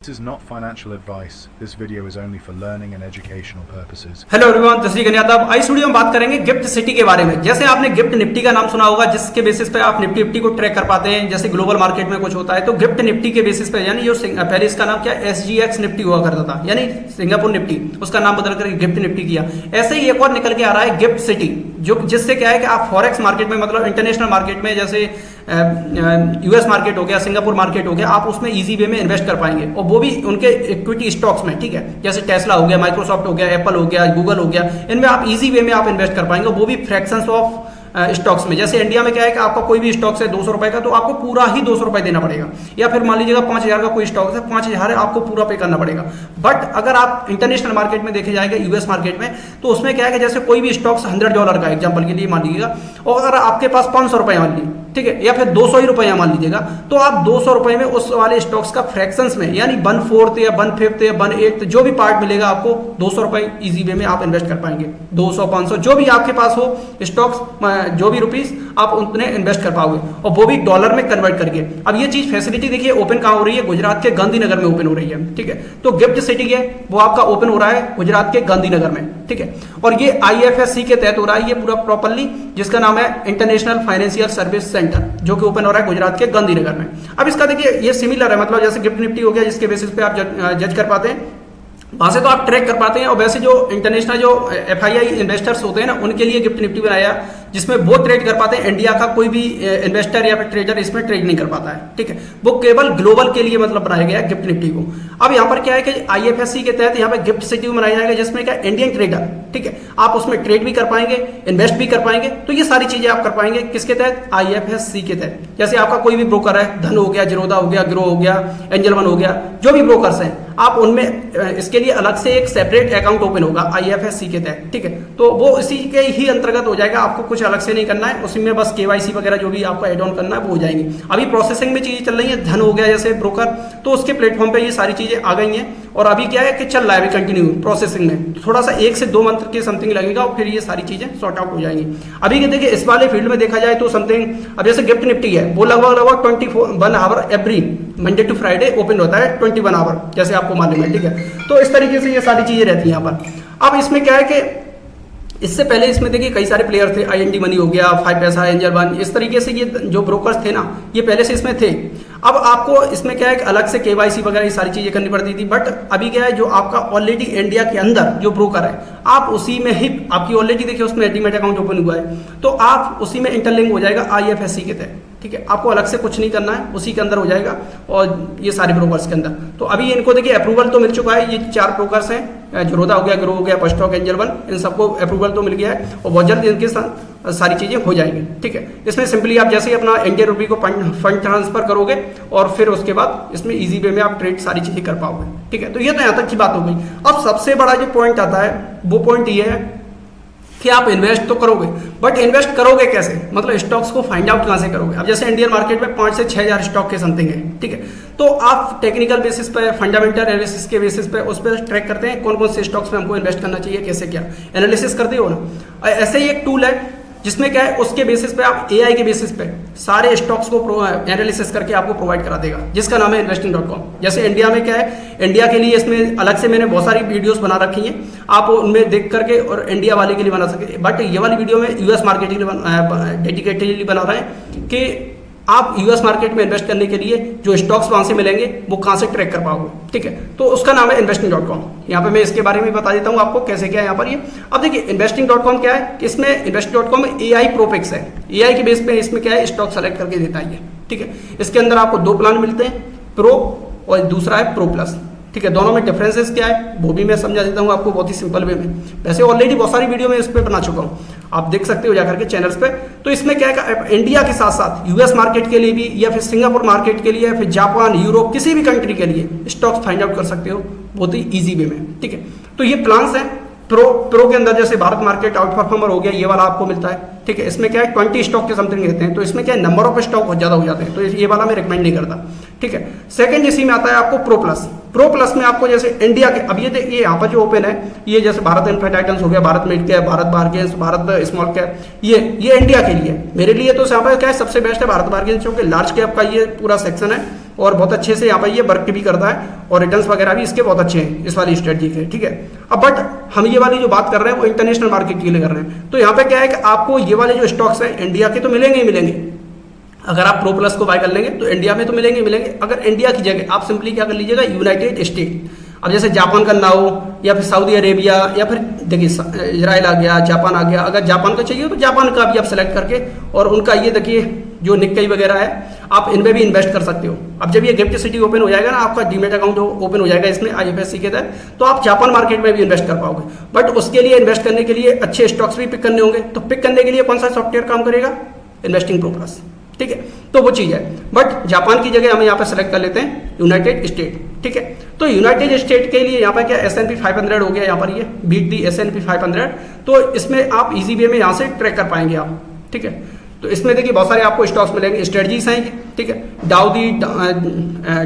This is not financial advice. This video is only for learning and educational purposes. Hello everyone, this is Yadav. आज studio में बात करेंगे gift city के बारे में। जैसे आपने गिफ्ट निफ्टी का नाम सुना होगा, जिसके बेसिस पे आप निफ्टी को ट्रैक कर पाते हैं। जैसे ग्लोबल मार्केट में कुछ होता है तो गिफ्ट निफ्टी के बेसिस पे, यानी जो पहले इसका नाम क्या SGX निफ्टी हुआ करता था, यानी सिंगापुर निफ्टी, उसका नाम बदल कर गिफ्ट निफ्टी किया। ऐसे ही एक और निकल के आ रहा है गिफ्ट सिटी, जो जिससे क्या है कि आप फॉरेक्स मार्केट में, मतलब इंटरनेशनल मार्केट में, जैसे US मार्केट हो गया, सिंगापुर मार्केट हो गया, आप उसमें इजी वे में इन्वेस्ट कर पाएंगे, और वो भी उनके इक्विटी स्टॉक्स में। ठीक है, जैसे टेस्ला हो गया, माइक्रोसॉफ्ट हो गया, एप्पल हो गया, गूगल हो गया, इनमें आप इजी वे में आप इन्वेस्ट कर पाएंगे, वो भी फ्रैक्शंस ऑफ स्टॉक्स में। जैसे इंडिया में क्या है कि आपका कोई भी स्टॉक्स है 200 रुपए का, तो आपको पूरा ही 200 रुपए देना पड़ेगा। या फिर मान लीजिएगा 5000 का कोई स्टॉक है, 5000 आपको पूरा पे करना पड़ेगा। बट अगर आप इंटरनेशनल मार्केट में देखे जाएगा, US मार्केट में, तो उसमें क्या है कि जैसे कोई भी स्टॉक्स $100 का एग्जाम्पल के लिए मान लीजिएगा, और अगर आपके पास 500 रुपए मान लीजिए, ठीक है, या फिर 200 ही रुपया मान लीजिएगा, तो आप 200 रुपए में उस वाले स्टॉक्स का फ्रैक्शंस में, यानी 1/4 या 1/5 या 1/8 जो भी पार्ट मिलेगा आपको, 200 रुपए इजी वे में आप इन्वेस्ट कर पाएंगे। 200, 500 जो भी आपके पास हो स्टॉक्स, जो भी रुपीस, आप उतने इन्वेस्ट कर पाओगे, और वो भी डॉलर में कन्वर्ट करके। अब ये चीज फैसिलिटी देखिए ओपन कहाँ हो रही है, गुजरात के गांधीनगर में ओपन हो रही है। ठीक है, तो गिफ्ट सिटी है वो आपका ओपन हो रहा है गुजरात के गांधीनगर में। ठीक है, और ये IFSC के तहत हो रहा है ये पूरा प्रॉपरली, जिसका नाम है इंटरनेशनल फाइनेंशियल सर्विस सेंटर, जो कि ओपन हो रहा है गुजरात के गांधीनगर में। अब इसका देखिए ये सिमिलर है, मतलब जैसे गिफ्ट निफ्टी हो गया, जिसके बेसिस पे आप जज कर पाते हैं, वहां से तो आप ट्रैक कर पाते हैं। और वैसे जो इंटरनेशनल जो FII इन्वेस्टर्स होते हैं ना, उनके लिए गिफ्ट निफ्टी बनाया, जिसमें वो ट्रेड कर पाते हैं। इंडिया का कोई भी इन्वेस्टर या फिर ट्रेडर इसमें ट्रेड नहीं कर पाता है। ठीक है, वो केवल ग्लोबल के लिए मतलब बनाया गया है गिफ्ट निफ्टी को। अब यहाँ पर क्या है कि IFSC के तहत यहाँ पे गिफ्ट सिटी बनाया जाएगा, जिसमें क्या इंडियन ट्रेडर, ठीक है, आप उसमें ट्रेड भी कर पाएंगे, इन्वेस्ट भी कर पाएंगे। तो ये सारी चीजें आप कर पाएंगे किसके तहत? IFSC के तहत। जैसे आपका कोई भी ब्रोकर है, धन हो गया, जिरोधा हो गया, ग्रो हो गया, एंजल वन हो गया, जो भी ब्रोकर्स हैं, आप उनमें इसके लिए अलग से एक सेपरेट अकाउंट ओपन होगा IFSC के तहत। ठीक है, तो वो इसी के ही अंतर्गत हो जाएगा, आपको कुछ अलग से नहीं करना है, उसी में बस KYC वगैरह जो भी आपको एड ऑन करना है वो हो जाएंगे। अभी प्रोसेसिंग में चीजें चल रही है, धन हो गया जैसे ब्रोकर, तो उसके प्लेटफॉर्म पे ये सारी चीजें आ गई हैं, और अभी क्या है कि चल रहा है, अभी कंटिन्यू प्रोसेसिंग में। थोड़ा सा 1 से 2 मंथ के समथिंग लगेगा, और फिर ये सारी चीजें सॉर्ट आउट हो जाएंगी। अभी देखिए इस वाले फील्ड में देखा जाए तो समथिंग, अब जैसे गिफ्ट निफ्टी है, वो लगभग 21 hour every Monday to Friday open होता है, 21 आवर, जैसे आपको मालूम है। ठीक है, तो इस तरीके से ये सारी चीजें रहती हैं यहाँ पर। अब इसमें क्या है कि इससे पहले इसमें देखिए कई सारे प्लेयर थे, IND मनी हो गया, 5 पैसा, एंजल वन, इस तरीके से ये जो ब्रोकर्स थे ना, ये पहले से इसमें थे। अब आपको इसमें क्या है कि अलग से KYC वगैरह ये सारी चीजें करनी पड़ती थी। बट अभी क्या है, जो आपका ऑलरेडी इंडिया के अंदर जो ब्रोकर है, आप उसी में ही, आपकी ऑलरेडी देखिए उसमें डीमैट अकाउंट ओपन हुआ है, तो आप उसी में इंटरलिंक हो जाएगा IFSC के तहत। ठीक है, आपको अलग से कुछ नहीं करना है, उसी के अंदर हो जाएगा, और ये सारे ब्रोकर्स के अंदर। तो अभी इनको देखिए अप्रूवल तो मिल चुका है, ये 4 ब्रोकर्स हैं, जिरोधा हो गया, ग्रो हो गया, फर्स्टॉक, एंजल वन, इन सबको अप्रूवल तो मिल गया है, और बहुत जल्द इनके सारी चीजें हो जाएंगी। ठीक है, इसमें सिंपली आप जैसे ही अपना इंडियन रुपी को फंड ट्रांसफर करोगे, और फिर उसके बाद इसमें इजी वे में आप ट्रेड सारी चीजें कर पाओगे। ठीक है, तो ये तो यहाँ तक की बात हो गई। अब सबसे बड़ा जो पॉइंट आता है, वो पॉइंट ये है कि आप इन्वेस्ट तो करोगे, बट इन्वेस्ट करोगे कैसे, मतलब स्टॉक्स को फाइंड आउट कहां से करोगे। अब जैसे इंडियन मार्केट में 5 से 6000 स्टॉक के समथिंग है। ठीक है, तो आप टेक्निकल बेसिस पे, फंडामेंटल एनालिसिस के बेसिस पे उस पर ट्रैक करते हैं कौन कौन से स्टॉक्स में हमको इन्वेस्ट करना चाहिए, कैसे क्या एनालिसिस करते हो ना। ऐसे ही एक टूल है जिसमें क्या है, उसके बेसिस पे आप AI के बेसिस पे सारे स्टॉक्स को एनालिसिस करके आपको प्रोवाइड करा देगा, जिसका नाम है investing.com। जैसे इंडिया में क्या है, इंडिया के लिए इसमें अलग से मैंने बहुत सारी वीडियोस बना रखी हैं, आप उनमें देख करके और इंडिया वाले के लिए बना सकते। बट ये वाली वीडियो में US मार्केट के लिए डेडिकेटेडली बना रहे हैं कि आप US मार्केट में इन्वेस्ट करने के लिए जो स्टॉक्स वहां से मिलेंगे वो कहां से ट्रैक कर पाओगे। ठीक है, तो उसका नाम है investing.com। यहाँ पे मैं इसके बारे में बता देता हूँ आपको कैसे क्या है यहाँ पर ये। अब देखिए investing.com क्या है, इसमें investing.com में AI प्रोपेक्स है, AI के बेस पे इसमें क्या है, स्टॉक सेलेक्ट करके देता है ये। ठीक है, इसके अंदर आपको 2 प्लान मिलते हैं, प्रो और दूसरा है प्रो प्लस। ठीक है, दोनों में डिफरेंसेस क्या है वो भी मैं समझा देता हूँ आपको बहुत ही सिंपल वे में। वैसे ऑलरेडी बहुत सारी वीडियो में इस पर बना चुका हूँ, आप देख सकते हो जाकर के चैनल्स पे। तो इसमें क्या है, इंडिया के साथ साथ US मार्केट के लिए भी, या फिर सिंगापुर मार्केट के लिए, या फिर जापान, यूरोप, किसी भी कंट्री के लिए स्टॉक्स फाइंड आउट कर सकते हो बहुत ही ईजी वे में। ठीक है, तो ये प्लान्स हैं। प्रो के अंदर जैसे भारत मार्केट आउट परफॉर्मर हो गया, ये वाला आपको मिलता है। ठीक है, इसमें क्या है 20 स्टॉक के समथिंग रहते हैं, तो इसमें क्या है नंबर ऑफ स्टॉक बहुत ज्यादा हो जाते हैं, तो ये वाला मैं रिकमेंड नहीं करता, ठीक है। सेकंड इसी में आता है आपको प्रो प्लस। प्रो प्लस में आपको जैसे इंडिया के, अब ये देखिए यहाँ पर जो ओपन है, ये जैसे भारत इन्फेक्ट आइटम्स हो गया, Bharat mid cap, Bharat bargains, Bharat small cap, ये इंडिया के लिए, मेरे लिए तो यहाँ पर क्या है सबसे बेस्ट है भारत बार्गेन्स, क्योंकि लार्ज कैप का ये पूरा सेक्शन है और बहुत अच्छे से यहाँ पर ये वर्क भी करता है और रिटर्न्स वगैरह भी इसके बहुत अच्छे हैं इस वाली स्ट्रेटजी के, ठीक है। अब बट हम ये वाली जो बात कर रहे हैं वो इंटरनेशनल मार्केट के लिए कर रहे हैं। तो यहाँ पे क्या है कि आपको ये वाले जो स्टॉक्स हैं इंडिया के तो मिलेंगे ही मिलेंगे। अगर आप प्रो प्लस को बाय कर लेंगे तो इंडिया में तो मिलेंगे मिलेंगे। अगर इंडिया की जगह आप सिंपली क्या कर लीजिएगा, यूनाइटेड स्टेट, अब जैसे जापान का ना हो या फिर सऊदी अरेबिया या फिर देखिए इजराइल आ गया, जापान आ गया, अगर जापान का चाहिए तो जापान का भी आप सेलेक्ट करके और उनका ये देखिए जो निक्केई वगैरह है आप इनमें भी इन्वेस्ट कर सकते हो। अब जब ये गिफ्ट सिटी ओपन हो जाएगा ना, आपका डीमेट अकाउंट ओपन हो जाएगा इसमें IFSC के तहत, तो आप जापान मार्केट में भी इन्वेस्ट कर पाओगे। बट उसके लिए इन्वेस्ट करने के लिए अच्छे स्टॉक्स भी पिक करने होंगे। तो पिक करने के लिए कौन सा सॉफ्टवेयर काम करेगा, इन्वेस्टिंग प्रो प्लस, ठीक है। तो वो चीज़ है। बट जापान की जगह हम यहाँ पर सेलेक्ट कर लेते हैं यूनाइटेड स्टेट, ठीक है। तो यूनाइटेड स्टेट के लिए यहाँ पर क्या S&P 500 हो गया, यहाँ पर ये बीट दी S&P 500, तो इसमें आप इजी वे में यहाँ से ट्रैक कर पाएंगे आप, ठीक है। तो इसमें देखिए बहुत सारे आपको स्टॉक्स मिलेंगे, स्ट्रेटजीज हैं, ठीक है। डाउ दी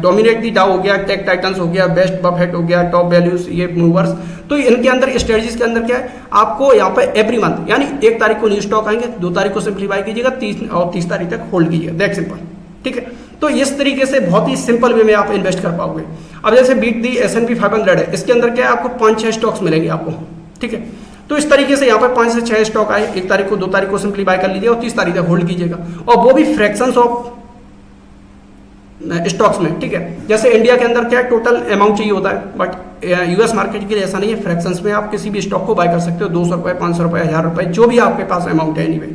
डोमिनेट दी डाउ हो गया, टेक टाइटन्स हो गया, बेस्ट बफेट हो गया, टॉप वैल्यूज, ये मूवर्स। तो इनके अंदर स्ट्रेटजीज के अंदर क्या है, आपको यहाँ पर एवरी मंथ यानी 1 तारीख को न्यू स्टॉक आएंगे, 2 तारीख को सिंपली बाय कीजिएगा, 30 तारीख तक होल्ड कीजिएगा, दैट सिंपल, ठीक है। तो इस तरीके से बहुत ही सिंपल वे में आप इन्वेस्ट कर पाओगे। अब जैसे बीट दी S&P 500 है, इसके अंदर क्या है आपको 5-6 स्टॉक्स मिलेंगे आपको, ठीक है। तो इस तरीके से यहाँ पर 5 से 6 स्टॉक आए, 1 तारीख को 2 तारीख को सिंपली बाय कर लीजिए और 30 तारीख तक होल्ड कीजिएगा, और वो भी फ्रैक्शंस ऑफ स्टॉक्स में, ठीक है। जैसे इंडिया के अंदर क्या है टोटल अमाउंट चाहिए होता है, बट US मार्केट के लिए ऐसा नहीं है, फ्रैक्शंस में आप किसी भी स्टॉक को बाय कर सकते हो, 200 रुपये, 500 रुपये, 1000 रुपये, जो भी आपके पास अमाउंट है एनीवे,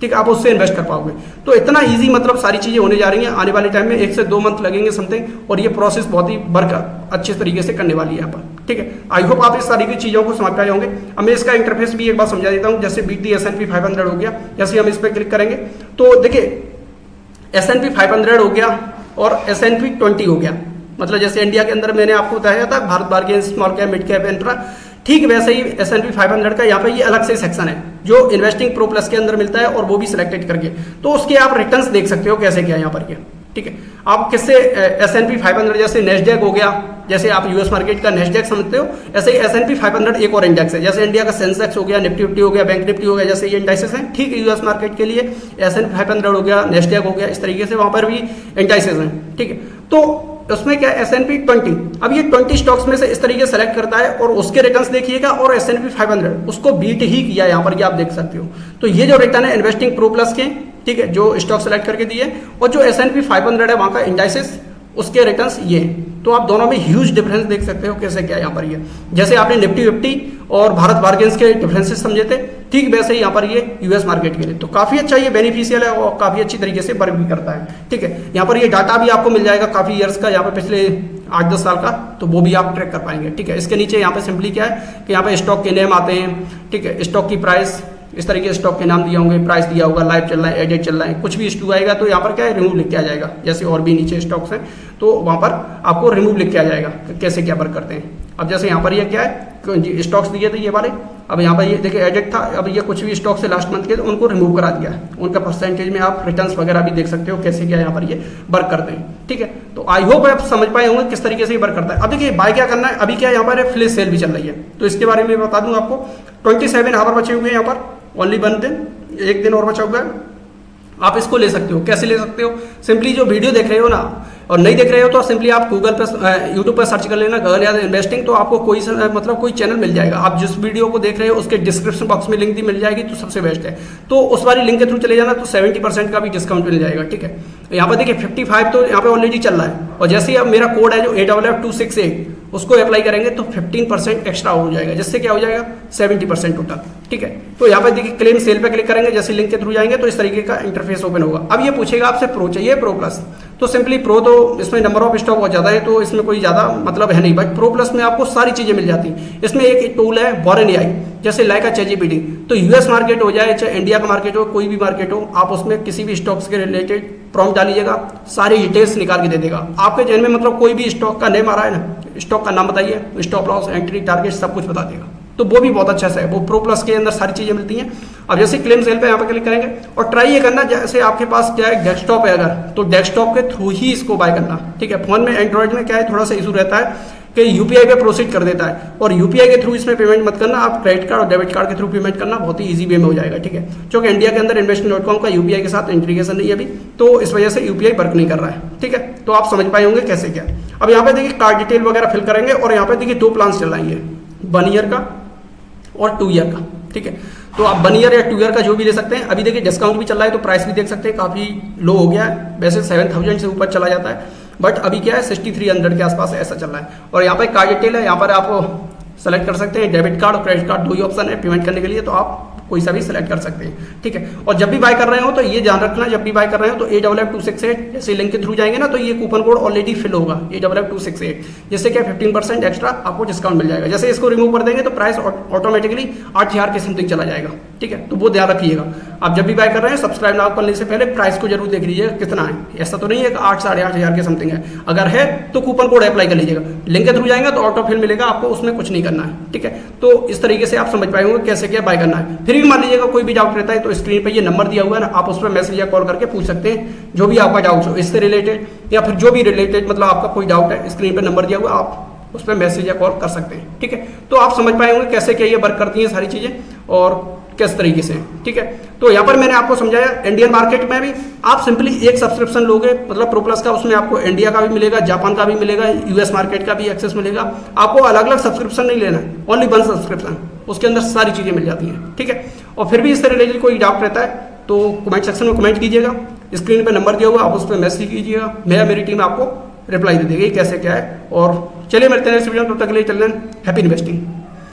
ठीक है, आप उससे इन्वेस्ट कर पाओगे। तो इतना इजी मतलब सारी चीज़ें होने जा रही हैं आने वाले टाइम में, 1 से 2 मंथ लगेंगे समथिंग, और ये प्रोसेस बहुत ही वर्क अच्छे तरीके से करने वाली है यहाँ पर, ठीक है। आई होप आप इस सारी की चीज़ों को समझ पाए होंगे। अब मैं इसका इंटरफेस भी एक बार समझा देता हूँ। जैसे बीट दी S&P 500 हो गया, जैसे हम इस पर क्लिक करेंगे तो देखिए S&P 500 हो गया और S&P 20 हो गया, मतलब जैसे इंडिया के अंदर मैंने आपको बताया था Bharat bargain, small cap, mid cap, intra, ठीक वैसे ही S&P 500 का यहाँ पे ये अलग से सेक्शन है जो इन्वेस्टिंग प्रो प्लस के अंदर मिलता है, और वो भी सिलेक्टेड करके, तो उसके आप रिटर्न्स देख सकते हो कैसे क्या यहाँ पर ये, ठीक है। आप किससे S&P 500 जैसे नेस्डैक हो गया, जैसे आप US मार्केट का नेस्डैक समझते हो, ऐसे ही S&P 500 एक और इंडेक्स है, जैसे इंडिया का सेंसेक्स हो गया, निफ्टी 50 हो गया, बैंक निफ्टी हो गया, जैसे ये इंडाइसेस हैं, ठीक है। US मार्केट के लिए S&P 500 हो गया, नेस्डैक हो गया, इस तरीके से वहाँ पर भी इंडाइसेस हैं, ठीक है। तो उसमें क्या S&P 20, अब ये 20 स्टॉक्स में से इस तरीके से सेलेक्ट करता है और उसके रिटर्न्स देखिएगा, और S&P 500 उसको बीट ही किया यहाँ पर, ये आप देख सकते हो। तो ये जो रिटर्न है इन्वेस्टिंग प्रो प्लस के, ठीक है, जो स्टॉक सेलेक्ट करके दिए, और जो S&P 500 है वहाँ का इंडाइसेस, उसके रिटर्न्स ये, तो आप दोनों में ह्यूज डिफरेंस देख सकते हो कैसे क्या यहाँ पर ये, जैसे आपने निफ्टी 50 और भारत बार्गेन्स के डिफरेंसेस समझे थे, ठीक वैसे ही यहाँ पर ये US मार्केट के लिए तो काफ़ी अच्छा ये बेनिफिशियल है और काफ़ी अच्छी तरीके से वर्क भी करता है, ठीक है। यहाँ पर ये डाटा भी आपको मिल जाएगा काफ़ी ईयर्स का, यहाँ पर पिछले 8-10 साल का, तो वो भी आप ट्रैक कर पाएंगे, ठीक है। इसके नीचे यहाँ पर सिंपली क्या है कि यहाँ पर स्टॉक के नेम आते हैं, ठीक है, स्टॉक की प्राइस, इस तरीके से स्टॉक के नाम दिया होंगे, प्राइस दिया होगा, लाइव चल रहा है, एडेड चल रहा है, कुछ भी इशू आएगा तो यहाँ पर क्या है रिमूव लिख के आ जाएगा, जैसे और भी नीचे स्टॉक्स हैं तो वहाँ पर आपको रिमूव लिख के आ जाएगा कैसे क्या वर्क करते हैं। अब जैसे यहाँ पर ये क्या है स्टॉक्स दिए थे ये वाले, अब यहाँ पर ये देखिए एडेड था, अब ये कुछ भी स्टॉक से लास्ट मंथ के उनको रिमूव करा दिया है, उनका परसेंटेज में आप रिटर्न्स वगैरह भी देख सकते हो कैसे क्या यहाँ पर ये वर्क करते हैं, ठीक है। तो आई होप आप समझ पाए होंगे किस तरीके से ये वर्क करता है। अब देखिए बाय क्या करना है, अभी क्या यहाँ पर फ्लैश सेल भी चल रही है, तो इसके बारे में बता दूँ आपको। 27 आवर बचे हुए हैं यहाँ पर, ओनली 1 दिन, 1 दिन और बचा हुआ है। आप इसको ले सकते हो, कैसे ले सकते हो, सिंपली जो वीडियो देख रहे हो ना और नहीं देख रहे हो तो सिंपली आप गूगल पर यूट्यूब पर सर्च कर लेना गगन यादव इन्वेस्टिंग, तो आपको कोई मतलब कोई चैनल मिल जाएगा। आप जिस वीडियो को देख रहे हो उसके डिस्क्रिप्शन बॉक्स में लिंक भी मिल जाएगी, तो सबसे बेस्ट है, तो उस वाली लिंक के थ्रू चले जाना, तो 70% का भी डिस्काउंट मिल जाएगा, ठीक है। यहाँ पर देखिए 55 तो यहाँ पे ऑलरेडी चल रहा है, और जैसे ही अब मेरा कोड है जो 8FF268 उसको अप्लाई करेंगे तो 15% एक्स्ट्रा हो जाएगा, जिससे क्या हो जाएगा 70% टोटल, ठीक है। तो यहाँ पर देखिए क्लेम सेल पे क्लिक करेंगे, जैसे लिंक के थ्रू जाएंगे तो इस तरीके का इंटरफेस ओपन होगा। अब ये पूछेगा आपसे प्रो चाहिए, प्रो प्लस, तो सिंपली प्रो तो इसमें नंबर ऑफ स्टॉक बहुत ज़्यादा है तो इसमें कोई ज़्यादा मतलब है नहीं, बट प्रो प्लस में आपको सारी चीज़ें मिल जाती हैं। इसमें एक टूल है वॉरेन AI, जैसे लाइक ChatGPT, तो US मार्केट हो जाए चाहे इंडिया का मार्केट हो, कोई भी मार्केट हो, आप उसमें किसी भी स्टॉक्स के रिलेटेड प्रॉम्प्ट डालिएगा, सारी डिटेल्स निकाल के दे देगा आपके जहन में, मतलब कोई भी स्टॉक का नेम आ रहा है ना, स्टॉक का नाम बताइए, स्टॉप लॉस, एंट्री, टारगेट, सब कुछ बता देगा। तो वो भी बहुत अच्छा है, वो प्रो प्लस के अंदर सारी चीज़ें मिलती हैं। अब जैसे क्लेम सेल पे यहाँ पे क्लिक करेंगे और ट्राई ये करना, जैसे आपके पास क्या है डेस्कटॉप है अगर, तो डेस्कटॉप के थ्रू ही इसको बाय करना, ठीक है। फोन में एंड्रॉइड में क्या है थोड़ा सा इशू रहता है कि यूपीआई पे प्रोसीड कर देता है, और यूपीआई के थ्रू इसमें पेमेंट मत करना, आप क्रेडिट कार्ड और डेबिट कार्ड के थ्रू पेमेंट करना, बहुत ही इजी वे में हो जाएगा, ठीक है। क्योंकि इंडिया के अंदर इन्वेस्टमेंट.com का यूपीआई के साथ इंटीग्रेशन नहीं है अभी, तो इस वजह से यूपीआई वर्क नहीं कर रहा है, ठीक है। तो आप समझ पाए होंगे कैसे क्या। अब यहाँ पे देखिए कार्ड डिटेल वगैरह फिल करेंगे और यहाँ पे देखिए 2 प्लान चल रही है, 1 ईयर का और 2 ईयर का, ठीक है। तो आप 1 ईयर या 2 ईयर का जो भी ले सकते हैं। अभी देखिए डिस्काउंट भी चल रहा है, तो प्राइस भी देख सकते हैं काफ़ी लो हो गया है, वैसे 7000 से ऊपर चला जाता है, बट अभी क्या है 6300 के आसपास ऐसा चल रहा है। और यहाँ पर कार्ड डिटेल है, यहाँ पर आप सेलेक्ट कर सकते हैं, डेबिट कार्ड और क्रेडिट कार्ड 2 ही ऑप्शन है पेमेंट करने के लिए, तो आप कोई सा भी सिलेक्ट कर सकते हैं, ठीक है। और जब भी बाय कर रहे हो तो ये ध्यान रखना, जब भी बाय कर रहे हो तो 8FF268 जैसे लिंक के थ्रू जाएंगे ना, तो ये कूपन कोड ऑलरेडी फिल होगा 8FF268, जिससे क्या 15% एक्स्ट्रा आपको डिस्काउंट मिल जाएगा। जैसे इसको रिमूव कर देंगे तो प्राइस ऑटोमेटिकली 8000 के समथिंग चला जाएगा, ठीक है। तो वो ध्यान रखिएगा, आप जब भी बाय कर रहे हैं सब्सक्राइब नाउ करने से पहले प्राइस को जरूर देख लीजिएगा कितना है। ऐसा तो नहीं है कि 8 साढ़े 8000 के समथिंग है, अगर है तो कूपन कोड अप्लाई कर लीजिएगा। लिंक के थ्रू जाएंगे तो ऑटो फिल मिलेगा आपको, उसमें कुछ नहीं करना है, ठीक है। तो इस तरीके से आप समझ पाए होंगे कैसे क्या बाय करना है। फिर भी मान लीजिएगा कोई भी डाउट रहता है तो स्क्रीन पे ये नंबर दिया हुआ है ना, आप उस पर मैसेज या कॉल करके पूछ सकते हैं जो भी आपका डाउट हो इससे रिलेटेड, या फिर जो भी रिलेटेड मतलब आपका कोई डाउट है, स्क्रीन पे नंबर दिया हुआ है, आप उस पर मैसेज या कॉल कर सकते हैं, ठीक है। तो आप समझ पाए होंगे कैसे क्या ये वर्क करती हैं सारी चीज़ें और किस तरीके से, ठीक है। तो यहाँ पर मैंने आपको समझाया इंडियन मार्केट में भी आप सिंपली एक सब्सक्रिप्शन लोगे मतलब प्रो प्लस का, उसमें आपको इंडिया का भी मिलेगा, जापान का भी मिलेगा, यूएस मार्केट का भी एक्सेस मिलेगा। आपको अलग अलग सब्सक्रिप्शन नहीं लेना है, ओनली 1 सब्सक्रिप्शन, उसके अंदर सारी चीज़ें मिल जाती हैं, ठीक है। और फिर भी इससे रिलेटेड कोई डाउट रहता है तो कमेंट सेक्शन में कमेंट कीजिएगा, स्क्रीन पर नंबर दिया हुआ आप उस पर मैसेज कीजिएगा, मेरी टीम आपको रिप्लाई दे देगी कैसे क्या है। और चलिए मिलते हैं नेक्स्ट वीडियो में, तब तक के लिए चल रहे हैं, हैप्पी इन्वेस्टिंग।